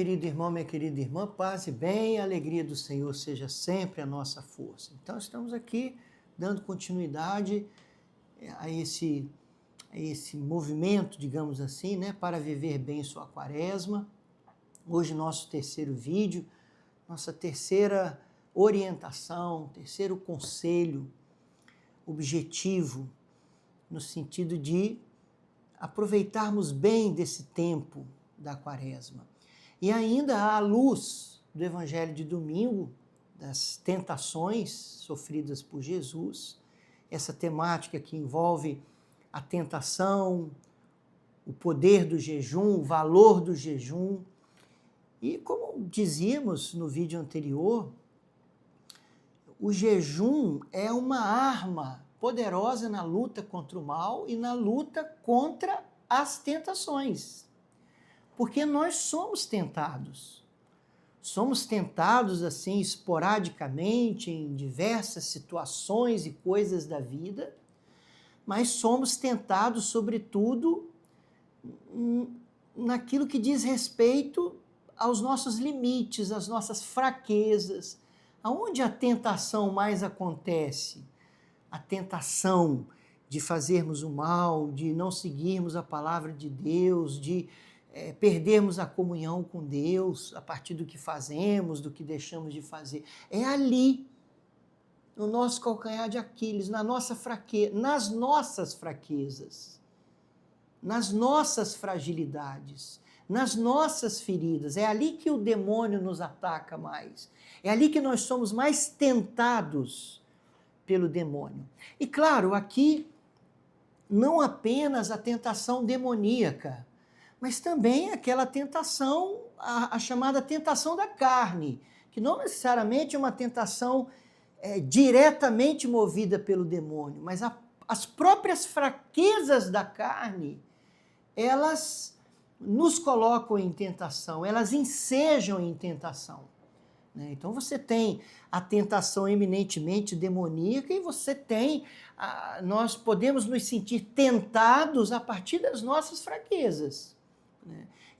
Querido irmão, minha querida irmã, paz e bem, a alegria do Senhor seja sempre a nossa força. Então, estamos aqui dando continuidade a esse movimento, digamos assim, né, para viver bem sua quaresma. Hoje, nosso terceiro vídeo, nossa terceira orientação, terceiro conselho, objetivo, no sentido de aproveitarmos bem desse tempo da quaresma. E ainda à luz do Evangelho de domingo, das tentações sofridas por Jesus, essa temática que envolve a tentação, o poder do jejum, o valor do jejum. E como dizíamos no vídeo anterior, o jejum é uma arma poderosa na luta contra o mal e na luta contra as tentações. Porque nós somos tentados. Somos tentados assim esporadicamente em diversas situações e coisas da vida, mas somos tentados sobretudo naquilo que diz respeito aos nossos limites, às nossas fraquezas. Aonde a tentação mais acontece? A tentação de fazermos o mal, de não seguirmos a palavra de Deus, de perdermos a comunhão com Deus a partir do que fazemos, do que deixamos de fazer. É ali, no nosso calcanhar de Aquiles, nas nossas fraquezas, nas nossas fragilidades, nas nossas feridas. É ali que o demônio nos ataca mais. É ali que nós somos mais tentados pelo demônio. E claro, aqui não apenas a tentação demoníaca, mas também aquela tentação, a chamada tentação da carne, que não necessariamente é uma tentação diretamente movida pelo demônio, mas as próprias fraquezas da carne, elas nos colocam em tentação, elas ensejam em tentação. Então você tem a tentação eminentemente demoníaca e você tem, nós podemos nos sentir tentados a partir das nossas fraquezas.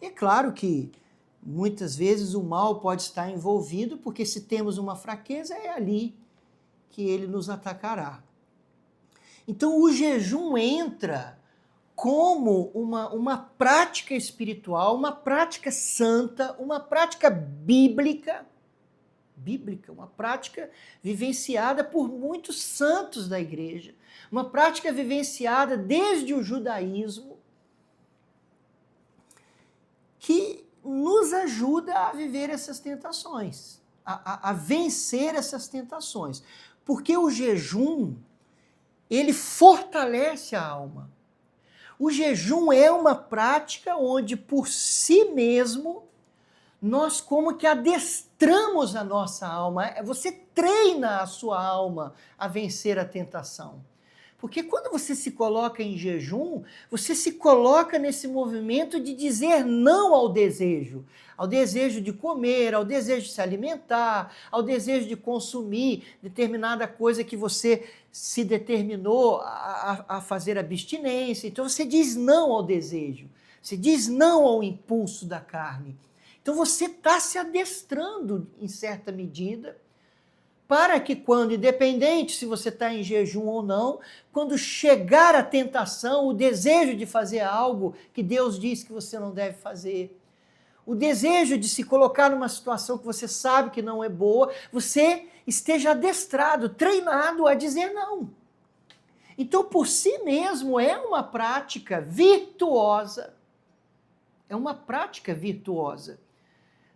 E é claro que muitas vezes o mal pode estar envolvido, porque se temos uma fraqueza, é ali que ele nos atacará. Então o jejum entra como uma prática espiritual, uma prática santa, uma prática bíblica, uma prática vivenciada por muitos santos da igreja, uma prática vivenciada desde o judaísmo, que nos ajuda a viver essas tentações, a vencer essas tentações. Porque o jejum, ele fortalece a alma. O jejum é uma prática onde, por si mesmo, nós como que adestramos a nossa alma. Você treina a sua alma a vencer a tentação. Porque quando você se coloca em jejum, você se coloca nesse movimento de dizer não ao desejo de comer, ao desejo de se alimentar, ao desejo de consumir determinada coisa que você se determinou a fazer abstinência. Então você diz não ao desejo, você diz não ao impulso da carne. Então você está se adestrando em certa medida, para que quando, independente se você está em jejum ou não, quando chegar a tentação, o desejo de fazer algo que Deus diz que você não deve fazer, o desejo de se colocar numa situação que você sabe que não é boa, você esteja adestrado, treinado a dizer não. Então, por si mesmo, é uma prática virtuosa. É uma prática virtuosa,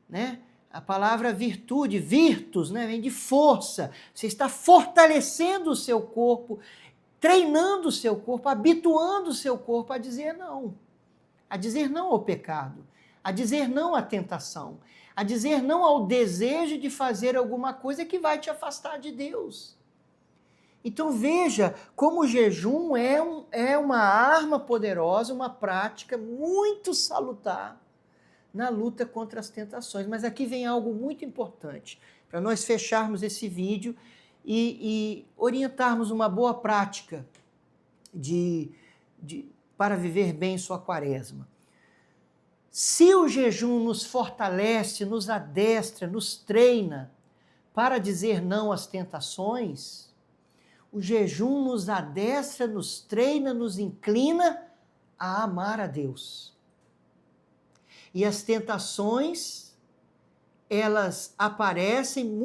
né? A palavra virtude, virtus, né, vem de força. Você está fortalecendo o seu corpo, treinando o seu corpo, habituando o seu corpo a dizer não ao pecado, a dizer não à tentação, a dizer não ao desejo de fazer alguma coisa que vai te afastar de Deus. Então veja como o jejum é uma arma poderosa, uma prática muito salutar na luta contra as tentações. Mas aqui vem algo muito importante, para nós fecharmos esse vídeo e orientarmos uma boa prática para viver bem sua quaresma. Se o jejum nos fortalece, nos adestra, nos treina para dizer não às tentações, o jejum nos adestra, nos treina, nos inclina a amar a Deus. E as tentações, elas aparecem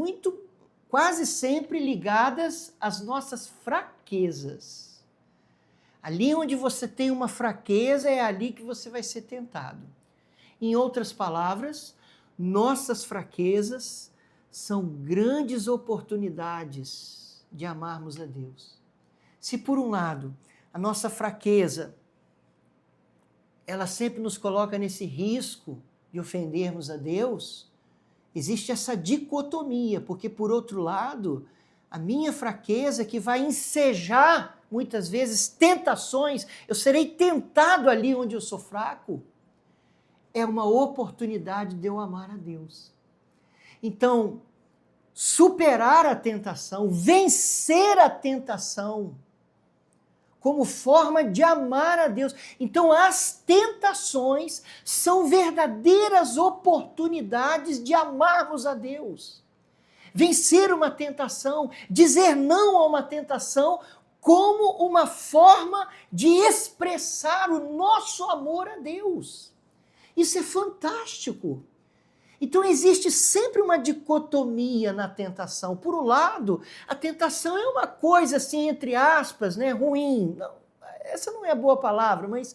quase sempre ligadas às nossas fraquezas. Ali onde você tem uma fraqueza, é ali que você vai ser tentado. Em outras palavras, nossas fraquezas são grandes oportunidades de amarmos a Deus. Se por um lado, a nossa fraqueza, ela sempre nos coloca nesse risco de ofendermos a Deus, existe essa dicotomia, porque por outro lado, a minha fraqueza que vai ensejar, muitas vezes, tentações, eu serei tentado ali onde eu sou fraco, é uma oportunidade de eu amar a Deus. Então, superar a tentação, vencer a tentação, como forma de amar a Deus. Então, as tentações são verdadeiras oportunidades de amarmos a Deus. Vencer uma tentação, dizer não a uma tentação, como uma forma de expressar o nosso amor a Deus. Isso é fantástico. Então existe sempre uma dicotomia na tentação. Por um lado, a tentação é uma coisa assim, entre aspas, né, ruim. Não, essa não é a boa palavra, mas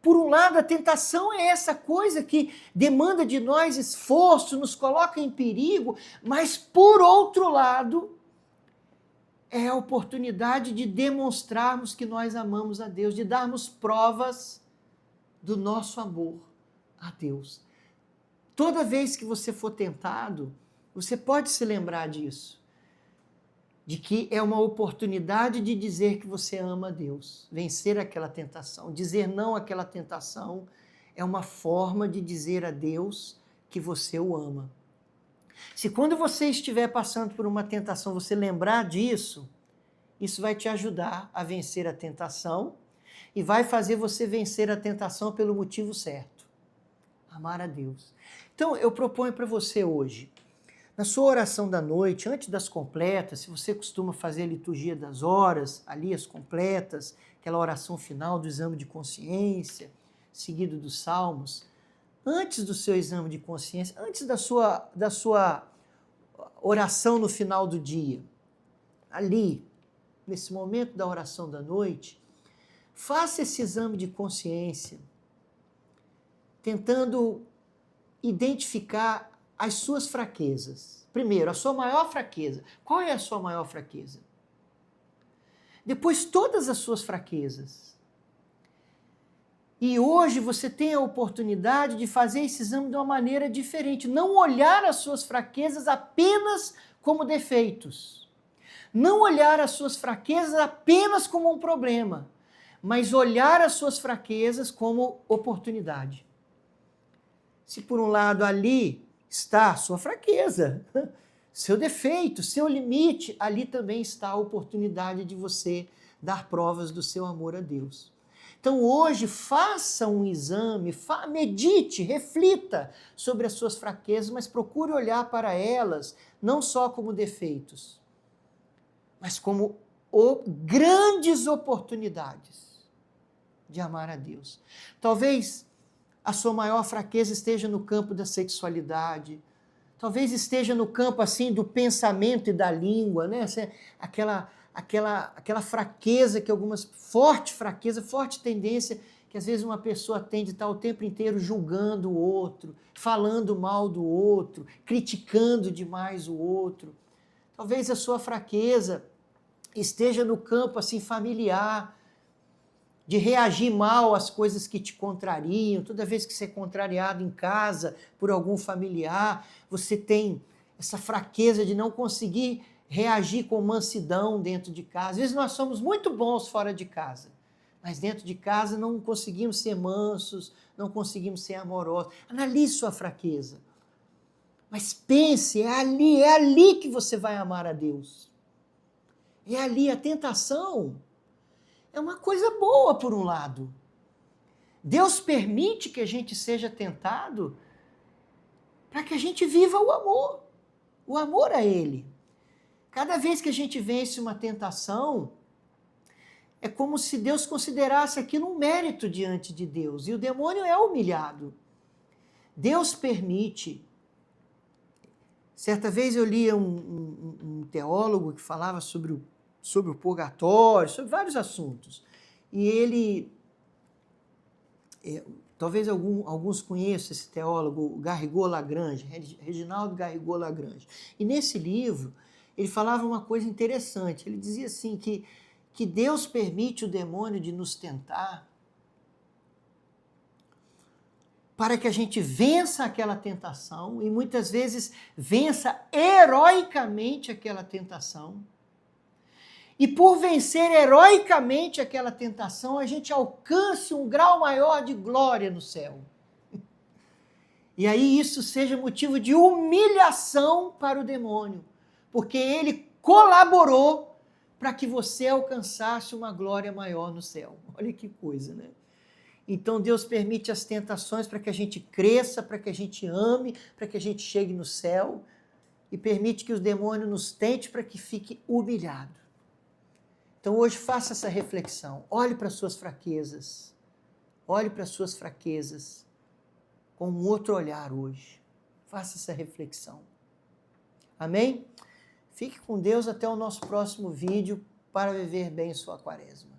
por um lado a tentação é essa coisa que demanda de nós esforço, nos coloca em perigo, mas por outro lado, é a oportunidade de demonstrarmos que nós amamos a Deus, de darmos provas do nosso amor a Deus. Toda vez que você for tentado, você pode se lembrar disso, de que é uma oportunidade de dizer que você ama a Deus, vencer aquela tentação. Dizer não àquela tentação é uma forma de dizer a Deus que você o ama. Se quando você estiver passando por uma tentação, você lembrar disso, isso vai te ajudar a vencer a tentação e vai fazer você vencer a tentação pelo motivo certo. Amar a Deus. Então, eu proponho para você hoje, na sua oração da noite, antes das completas, se você costuma fazer a liturgia das horas, ali as completas, aquela oração final do exame de consciência, seguido dos salmos, antes do seu exame de consciência, antes da sua oração no final do dia, ali, nesse momento da oração da noite, faça esse exame de consciência, tentando identificar as suas fraquezas. Primeiro, a sua maior fraqueza. Qual é a sua maior fraqueza? Depois, todas as suas fraquezas. E hoje você tem a oportunidade de fazer esse exame de uma maneira diferente. Não olhar as suas fraquezas apenas como defeitos. Não olhar as suas fraquezas apenas como um problema, mas olhar as suas fraquezas como oportunidade. Se por um lado ali está a sua fraqueza, seu defeito, seu limite, ali também está a oportunidade de você dar provas do seu amor a Deus. Então hoje faça um exame, medite, reflita sobre as suas fraquezas, mas procure olhar para elas não só como defeitos, mas como grandes oportunidades de amar a Deus. Talvez a sua maior fraqueza esteja no campo da sexualidade, talvez esteja no campo assim do pensamento e da língua, né? Aquela fraqueza que forte tendência que às vezes uma pessoa tem de estar o tempo inteiro julgando o outro, falando mal do outro, criticando demais o outro. Talvez a sua fraqueza esteja no campo assim familiar, de reagir mal às coisas que te contrariam. Toda vez que você é contrariado em casa por algum familiar, você tem essa fraqueza de não conseguir reagir com mansidão dentro de casa. Às vezes nós somos muito bons fora de casa, mas dentro de casa não conseguimos ser mansos, não conseguimos ser amorosos. Analise sua fraqueza. Mas pense, é ali que você vai amar a Deus. É ali a tentação. É uma coisa boa por um lado. Deus permite que a gente seja tentado para que a gente viva o amor a Ele. Cada vez que a gente vence uma tentação, é como se Deus considerasse aquilo um mérito diante de Deus, e o demônio é humilhado. Deus permite. Certa vez eu li um teólogo que falava sobre o purgatório, sobre vários assuntos, e ele, talvez alguns conheçam esse teólogo, Garrigou Lagrange, Reginaldo Garrigou Lagrange, e nesse livro ele falava uma coisa interessante, ele dizia assim que Deus permite o demônio de nos tentar para que a gente vença aquela tentação e muitas vezes vença heroicamente aquela tentação. E por vencer heroicamente aquela tentação, a gente alcance um grau maior de glória no céu. E aí isso seja motivo de humilhação para o demônio, porque ele colaborou para que você alcançasse uma glória maior no céu. Olha que coisa, né? Então Deus permite as tentações para que a gente cresça, para que a gente ame, para que a gente chegue no céu, e permite que os demônios nos tentem para que fique humilhado. Então hoje faça essa reflexão, olhe para as suas fraquezas, olhe para as suas fraquezas com um outro olhar hoje. Faça essa reflexão. Amém? Fique com Deus até o nosso próximo vídeo para viver bem sua quaresma.